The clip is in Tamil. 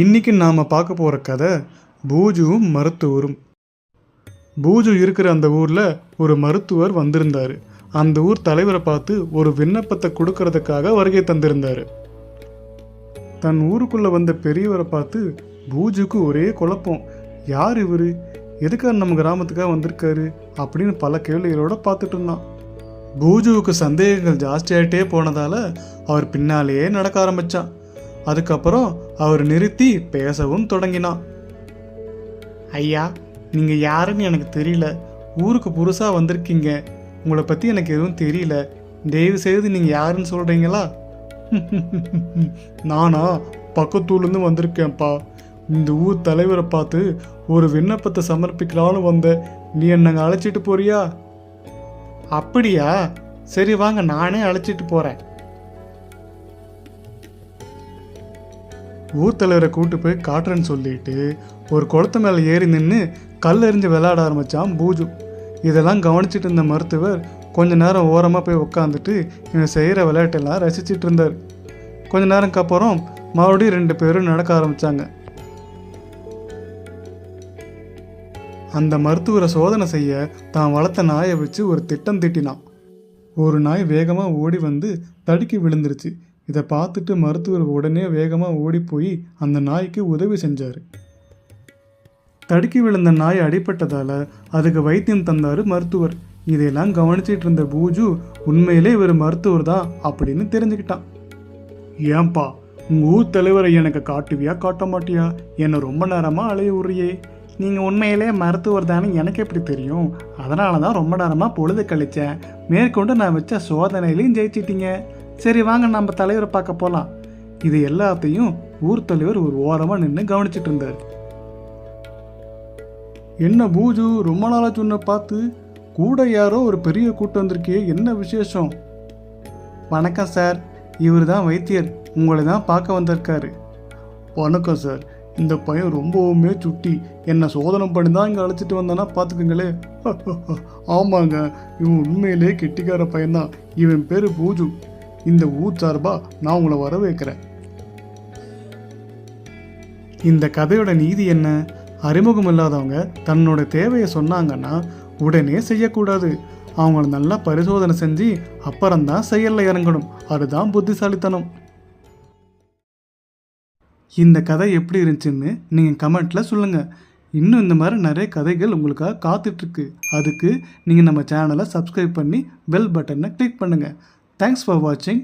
இன்னைக்கு நாம் பார்க்க போகிற கதை பூஜுவும் மருத்துவரும். பூஜு இருக்கிற அந்த ஊரில் ஒரு மருத்துவர் வந்திருந்தார். அந்த ஊர் தலைவரை பார்த்து ஒரு விண்ணப்பத்தை கொடுக்கறதுக்காக வருகை தந்திருந்தார். தன் ஊருக்குள்ளே வந்த பெரியவரை பார்த்து பூஜுக்கு ஒரே குழப்பம். யார் இவர், எதுக்காக நம்ம கிராமத்துக்காக வந்திருக்காரு அப்படின்னு பல கேள்விகளோடு பார்த்துட்டு இருந்தான். பூஜுவுக்கு சந்தேகங்கள் ஜாஸ்தியாகிட்டே போனதால் அவர் பின்னாலேயே நடக்க ஆரம்பித்தான். அதுக்கப்புறம் அவர் நிறுத்தி பேசவும் தொடங்கினான். ஐயா, நீங்கள் யாருன்னு எனக்கு தெரியல. ஊருக்கு புதுசாக வந்திருக்கீங்க. உங்களை பற்றி எனக்கு எதுவும் தெரியல. தயவு செய்து நீங்கள் யாருன்னு சொல்கிறீங்களா? நானா பக்கத்தூர்லேருந்து வந்திருக்கேன்ப்பா. இந்த ஊர் தலைவரை பார்த்து ஒரு விண்ணப்பத்தை சமர்ப்பிக்கலான்னு வந்தேன். நீ என்னங்க அழைச்சிட்டு போறியா? அப்படியா, சரி வாங்க, நானே அழைச்சிட்டு போகிறேன். ஊர் தலைவரை கூட்டு போய் காட்டுறேன்னு சொல்லிட்டு ஒரு குளத்து மேலே ஏறி நின்று கல் எறிஞ்சு விளையாட ஆரம்பித்தான் பூஜு. இதெல்லாம் கவனிச்சிட்டு இருந்த மருத்துவர் கொஞ்ச நேரம் ஓரமாக போய் உட்காந்துட்டு இவன் செய்கிற விளையாட்டெல்லாம் ரசிச்சிட்டு இருந்தார். கொஞ்ச நேரம்க்கு அப்புறம் மறுபடியும் 2 பேரும் நடக்க ஆரம்பித்தாங்க. அந்த மருத்துவரை சோதனை செய்ய தான் வளர்த்த நாயை வச்சு ஒரு திட்டம் திட்டினான். ஒரு நாய் வேகமாக ஓடி வந்து தடுக்கி விழுந்துருச்சு. இதை பார்த்துட்டு மருத்துவர் உடனே வேகமாக ஓடி போய் அந்த நாய்க்கு உதவி செஞ்சார். தடுக்கி விழுந்த நாய் அடிபட்டதால் அதுக்கு வைத்தியம் தந்தார் மருத்துவர். இதையெல்லாம் கவனிச்சிட்டு இருந்த பூஜு உண்மையிலே இவர் மருத்துவர் தான் அப்படின்னு தெரிஞ்சுக்கிட்டான். ஏன்பா, உங்கள் ஊர் தலைவரை எனக்கு காட்டுவியா காட்ட மாட்டியா? என்னை ரொம்ப நேரமாக அலைய விடுறியே. நீங்கள் உண்மையிலே மருத்துவர் தானே எனக்கு எப்படி தெரியும்? அதனால தான் ரொம்ப நேரமாக பொழுது கழித்தேன். மேற்கொண்டு நான் வச்ச சோதனையிலையும் ஜெயிச்சிட்டீங்க. சரி வாங்க, நம்ம தலைவரை பார்க்க போகலாம். இது எல்லாத்தையும் ஊர் தலைவர் ஒரு ஓரமாக நின்று கவனிச்சிட்டு இருந்தார். என்ன பூஜு, ரொம்ப நாளாக சொன்ன பார்த்து கூட யாரோ ஒரு பெரிய கூட்டம் வந்திருக்கே, என்ன விசேஷம்? வணக்கம் சார், இவர் தான் வைத்தியர், உங்களை தான் பார்க்க வந்திருக்காரு. வணக்கம் சார், இந்த பையன் ரொம்பவுமே சுட்டி. என்னை சோதனை பண்ணி தான் இங்கே அழைச்சிட்டு வந்தானா பார்த்துக்குங்களே. ஆமாங்க, இவன் உண்மையிலே கெட்டிக்கார பையன்தான். இவன் பேர் பூஜு. இந்த ஊர் சார்பா நான் உங்களை வர வைக்கிறேன். இந்த கதையோட நீதி என்ன? அறிமுகம் இல்லாதவங்க தன்னோட தேவையை சொன்னாங்கன்னா உடனே செய்யக்கூடாது. அவங்கள நல்லா பரிசோதனை செஞ்சு அப்புறம்தான் செயலில் இறங்கணும். அதுதான் புத்திசாலித்தனம். இந்த கதை எப்படி இருந்துச்சுன்னு நீங்கள் கமெண்ட்டில் சொல்லுங்கள். இன்னும் இந்த மாதிரி நிறைய கதைகள் உங்களுக்காக காத்துட்ருக்கு. அதுக்கு நீங்கள் நம்ம சேனலை சப்ஸ்கிரைப் பண்ணி பெல் பட்டனை கிளிக் பண்ணுங்கள். Thanks for watching.